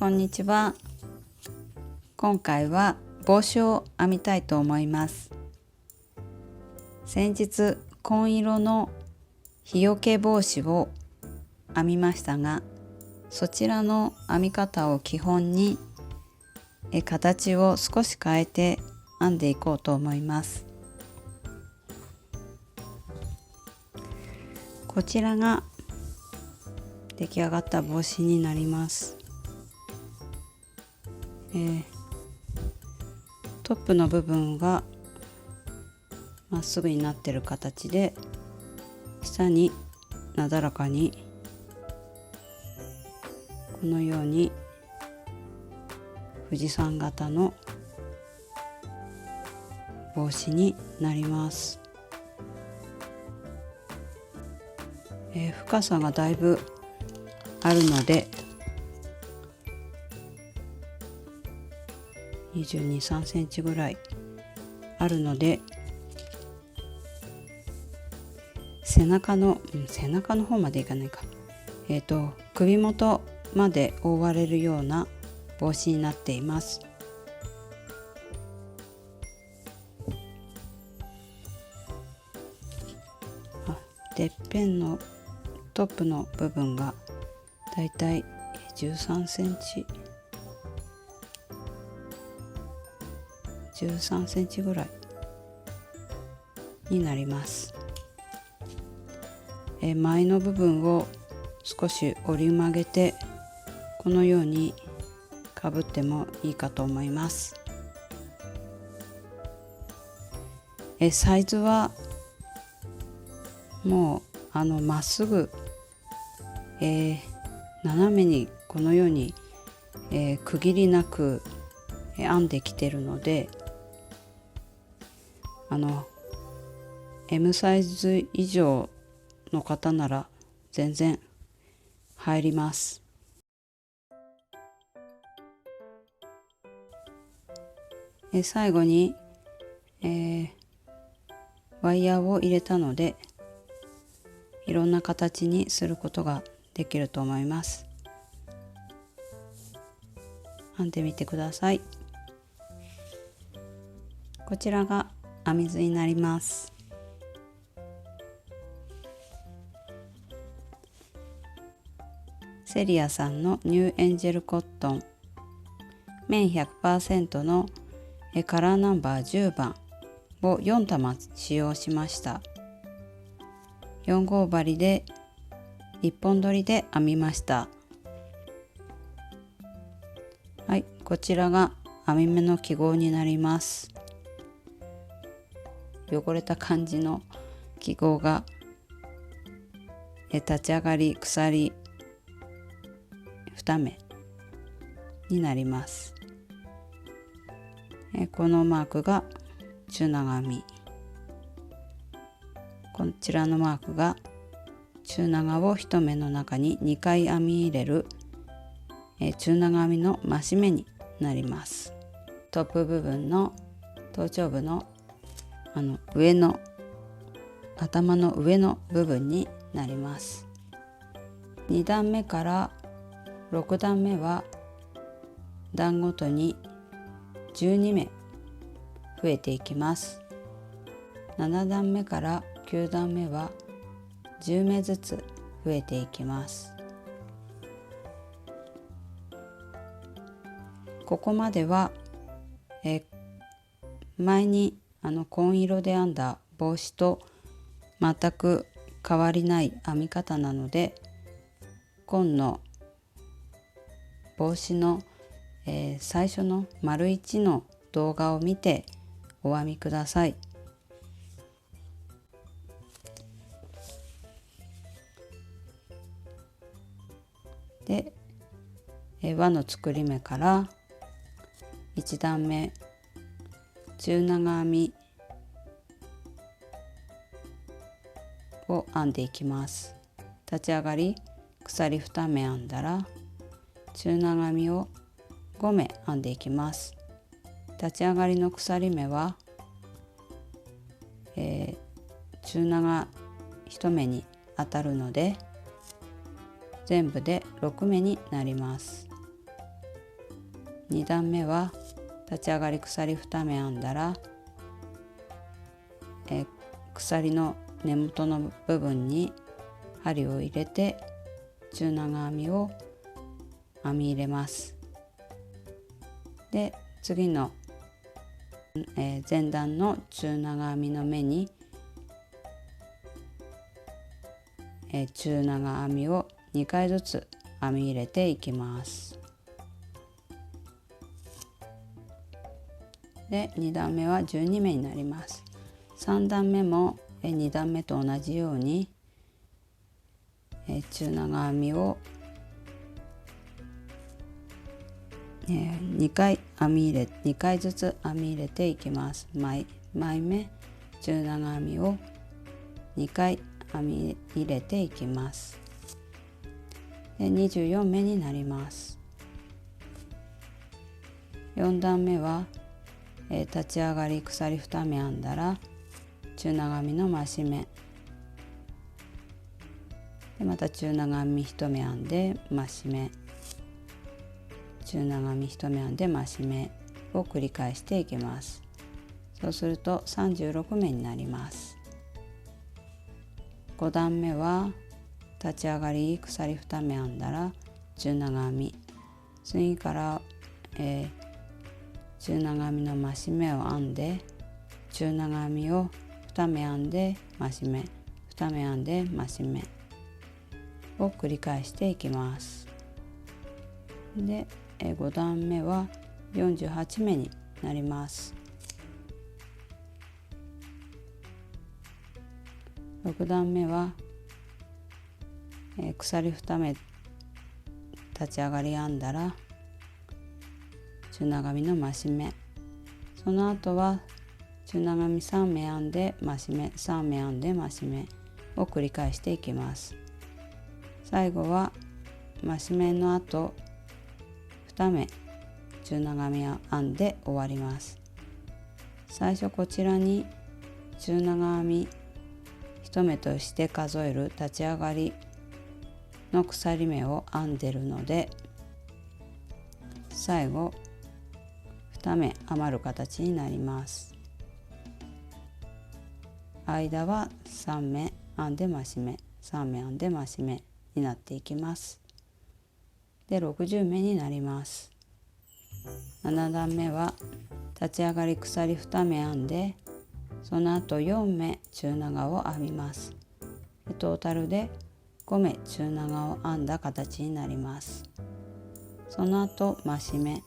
こんにちは。今回は帽子を編みたいと思います。先日紺色の日よけ帽子を編みましたが、そちらの編み方を基本に形を少し変えて編んでいこうと思います。こちらが出来上がった帽子になります。トップの部分がまっすぐになっている形で、下になだらかにこのように富士山型の帽子になります。深さがだいぶあるので22、3センチぐらいあるので、背中の方までいかないか、首元まで覆われるような帽子になっています。てっぺんのトップの部分がだいたい13センチぐらいになります。前の部分を少し折り曲げてこのようにかぶってもいいかと思います。サイズはもうまっすぐ、斜めにこのように、区切りなく編んできてるので、M サイズ以上の方なら全然入ります。最後に、ワイヤーを入れたのでいろんな形にすることができると思います。編んでみてください。こちらが編み図になります。セリアさんのニューエンジェルコットン綿 100% のカラーナンバー10番を4玉使用しました。4号針で1本取りで編みました。はい、こちらが編み目の記号になります。汚れた感じの記号が立ち上がり鎖2目になります。このマークが中長編み、こちらのマークが中長を1目の中に2回編み入れる中長編みの増し目になります。トップ部分の頭頂部の上の頭の上の部分になります。2段目から6段目は段ごとに12目増えていきます。7段目から9段目は10目ずつ増えていきます。ここまでは、前に紺色で編んだ帽子と全く変わりない編み方なので、紺の帽子の、最初の丸1の動画を見てお編みください。で、輪の作り目から1段目中長編みを編んでいきます。立ち上がり鎖2目編んだら中長編みを5目編んでいきます。立ち上がりの鎖目は、中長1目に当たるので全部で6目になります。2段目は立ち上がり鎖2目編んだら、鎖の根元の部分に針を入れて中長編みを編み入れます。で次の、前段の中長編みの目に、中長編みを2回ずつ編み入れていきます。で2段目は12目になります。3段目も2段目と同じように中長編みを2回ずつ編み入れていきます。毎目中長編みを2回編み入れていきます。で24目になります。4段目は立ち上がり鎖2目編んだら中長編みの増し目で、また中長編み1目編んで増し目、中長編み1目編んで増し目を繰り返していきます。そうすると36目になります。5段目は立ち上がり鎖2目編んだら中長編み、次から、中長編みの増し目を編んで中長編みを2目編んで増し目、2目編んで増し目を繰り返していきます。で5段目は48目になります。6段目は、鎖2目立ち上がり編んだら中長編みの増し目、その後は中長編み3目編んで増し目、3目編んで増し目を繰り返していきます。最後は増し目の後2目中長編みを編んで終わります。最初こちらに中長編み1目として数える立ち上がりの鎖目を編んでるので、最後2目余る形になります。間は3目編んで増し目、3目編んで増し目になっていきます。で60目になります。7段目は立ち上がり鎖2目編んで、その後4目中長を編みます。トータルで5目中長を編んだ形になります。その後増し目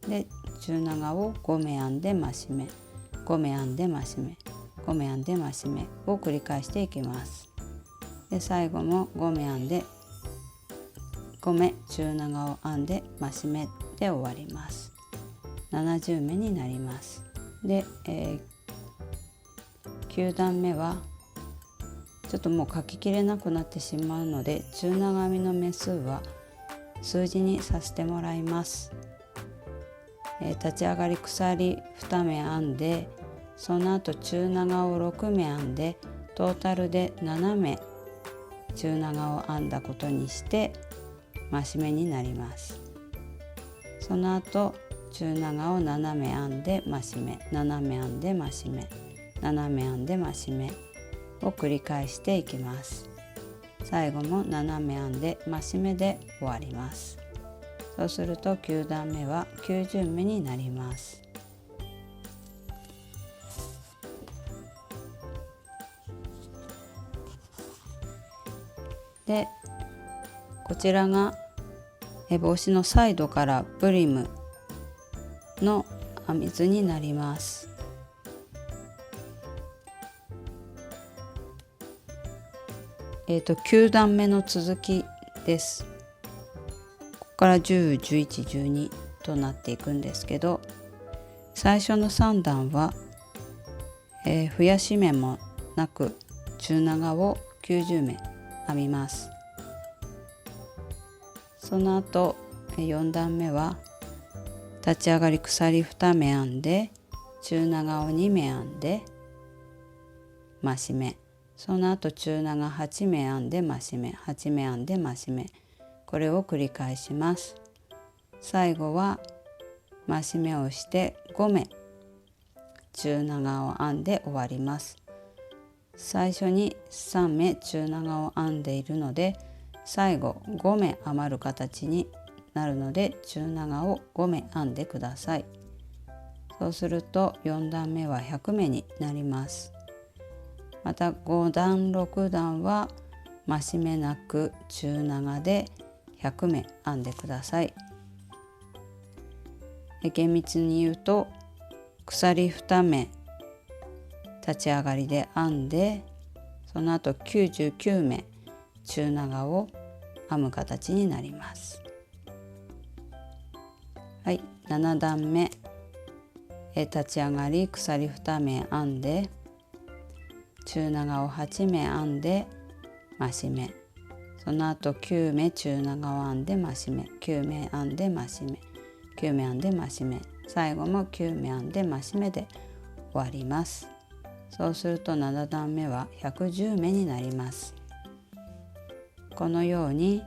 で中長を5目編んで増し目、5目編んで増し目、5目編んで増し目を繰り返していきます。で最後も5目編んで5目中長を編んで増し目で終わります。70目になります。で、9段目はちょっともう書ききれなくなってしまうので、中長編みの目数は数字にさせてもらいます。立ち上がり鎖2目編んで、その後中長を6目編んで、トータルで7目中長を編んだことにして増し目になります。その後中長を7目編んで増し目、7目編んで増し目、7目編んで増し目を繰り返していきます。最後も7目編んで増し目で終わります。そうすると9段目は90目になります。でこちらが帽子のサイドからブリムの編み図になります。9段目の続きです。ここから10、11、12となっていくんですけど、最初の3段は、増やし目もなく中長を90目編みます。その後4段目は立ち上がり鎖2目編んで中長を2目編んで増し目、その後中長8目編んで増し目、8目編んで増し目、ここれを繰り返します。最後は増し目をして5目中長を編んで終わります。最初に3目中長を編んでいるので、最後5目余る形になるので中長を5目編んでください。そうすると4段目は100目になります。また5段6段は増し目なく中長で100目編んでください。厳密に言うと鎖2目立ち上がりで編んで、その後99目中長を編む形になります。はい、7段目立ち上がり鎖2目編んで中長を8目編んで増し目、その後9目中長を編んで増し目、9目編んで増し目、9目編んで増し目、最後も9目編んで増し目で終わります。そうすると7段目は110目になります。このように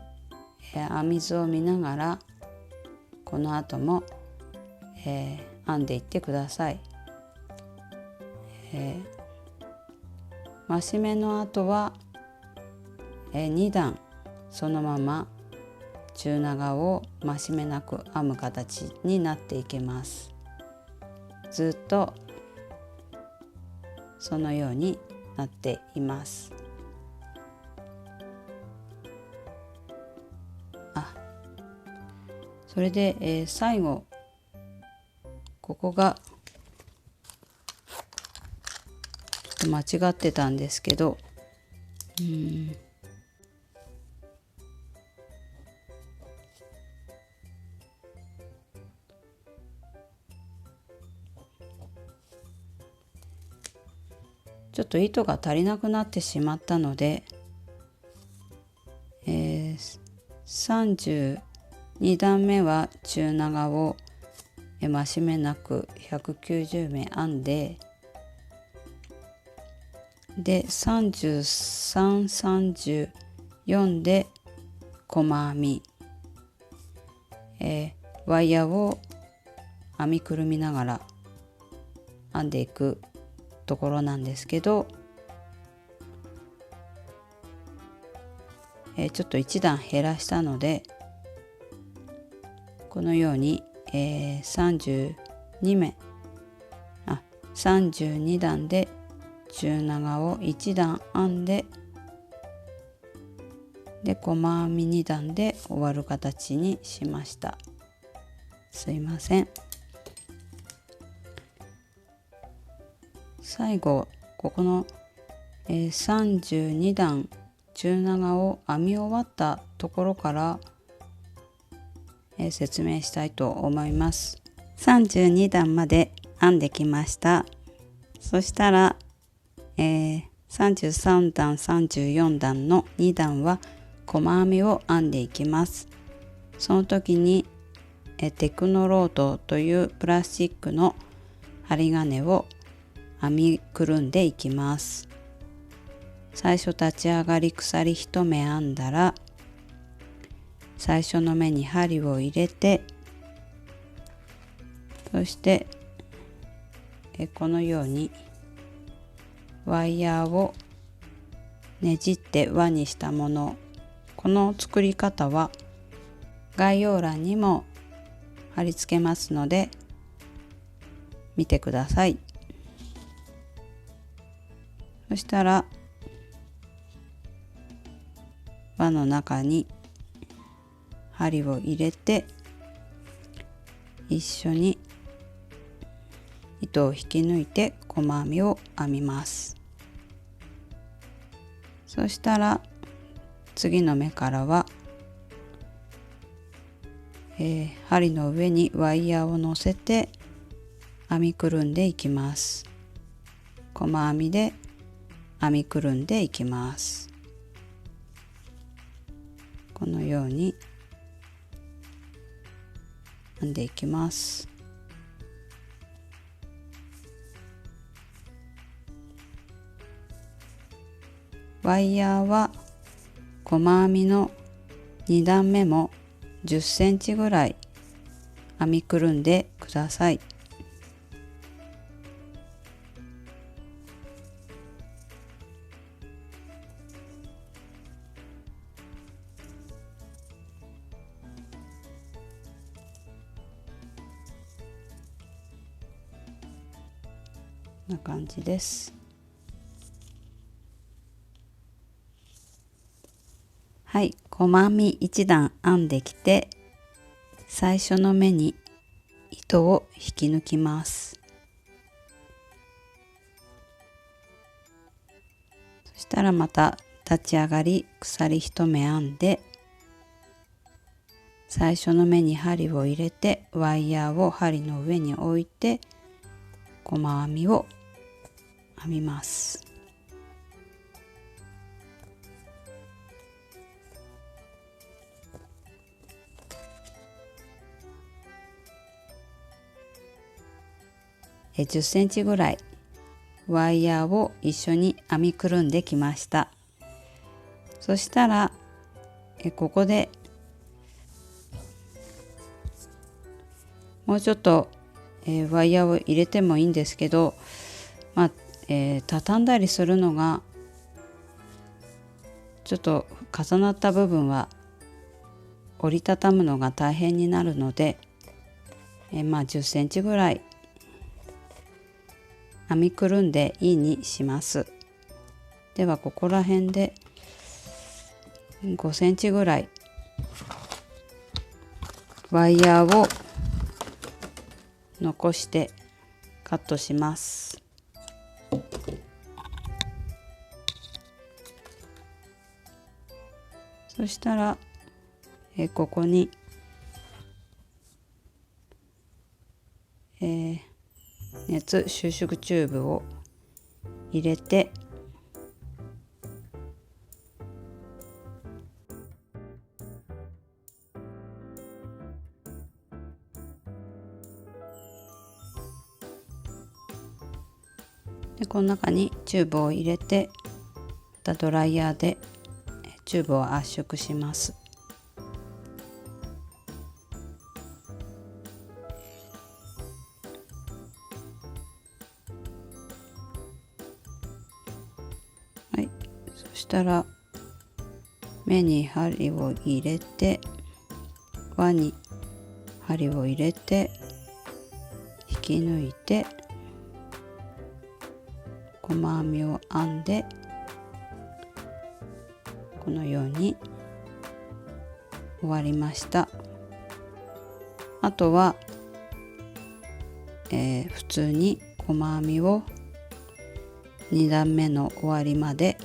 編み図を見ながらこの後も編んでいってください。増し目の後は2段そのまま中長を増し目なく編む形になっていきます。ずっとそのようになっています。それで、最後ここがちょっと間違ってたんですけど、ちょっと糸が足りなくなってしまったので、32段目は中長を増し目なく190目編んで、で33、34で細編み、ワイヤーを編みくるみながら編んでいくところなんですけど、ちょっと1段減らしたのでこのように、32段で中長を1段編んで、細編み2段で終わる形にしました。すいません。最後ここの、32段中長を編み終わったところから、説明したいと思います。32段まで編んできました。そしたら、33段34段の2段は細編みを編んでいきます。その時にテクノロードというプラスチックの針金を編みくるんでいきます。最初立ち上がり鎖1目編んだら、最初の目に針を入れて、そしてこのようにワイヤーをねじって輪にしたもの、この作り方は概要欄にも貼り付けますので見てください。そしたら輪の中に針を入れて一緒に糸を引き抜いて細編みを編みます。そしたら次の目からは、針の上にワイヤーを乗せて編みくるんでいきます。細編みで編みくるんでいきます。このように編んでいきます。ワイヤーは細編みの2段目も10センチぐらい編みくるんでください。こんな感じです。はい、細編み1段編んできて、最初の目に糸を引き抜きます。そしたらまた立ち上がり鎖1目編んで、最初の目に針を入れてワイヤーを針の上に置いて細編みを編みます。10センチぐらいワイヤーを一緒に編みくるんできました。そしたらここでもうちょっとワイヤーを入れてもいいんですけど、畳んだりするのがちょっと重なった部分は折りたたむのが大変になるので、10センチぐらい編みくるんでいいにします。ではここら辺で5センチぐらいワイヤーを残してカットします。そしたらここに熱収縮チューブを入れてこの中にチューブを入れてまたドライヤーでチューブを圧縮します。はい、そしたら目に針を入れて輪に針を入れて引き抜いて細編みを編んでこのように終わりました。あとは、普通に細編みを2段目の終わりまで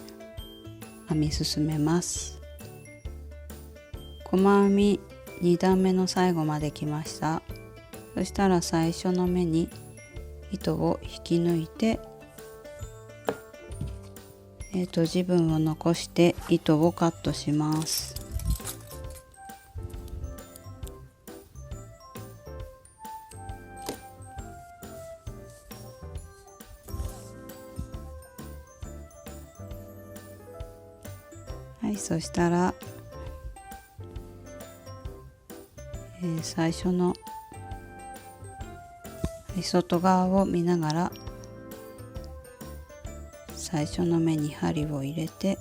編み進めます。細編み2段目の最後まで来ました。そしたら最初の目に糸を引き抜いて自分を残して糸をカットします。はい、そしたら、最初の外側を見ながら最初の目に針を入れて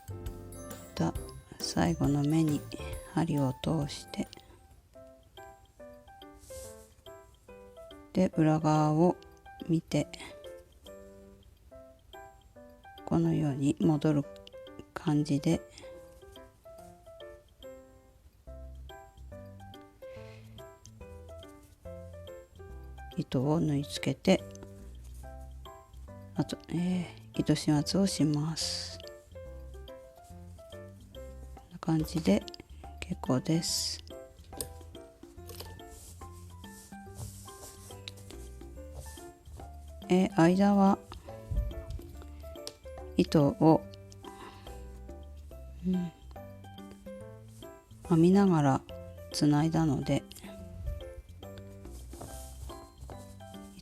また最後の目に針を通してで裏側を見てこのように戻る感じで糸を縫い付けてあと、糸始末をします。こんな感じで結構です。間は糸を、編みながらつないだので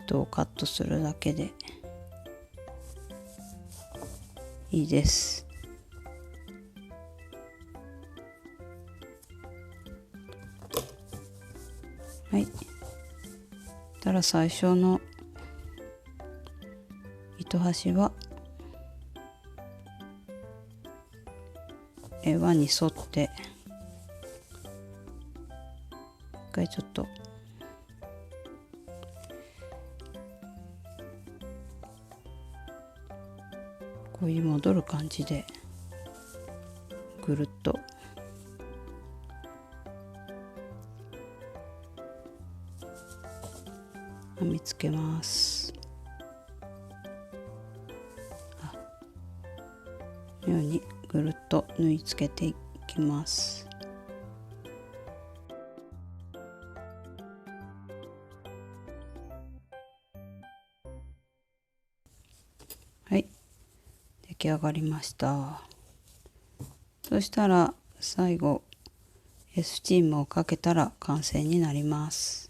糸をカットするだけでいいです。はい。たら最初の糸端は輪に沿って一回ちょっとこういう戻る感じでぐるっと編みつけます。このようにぐるっと縫い付けていきます。はい、出来上がりました。そしたら最後 S チームをかけたら完成になります。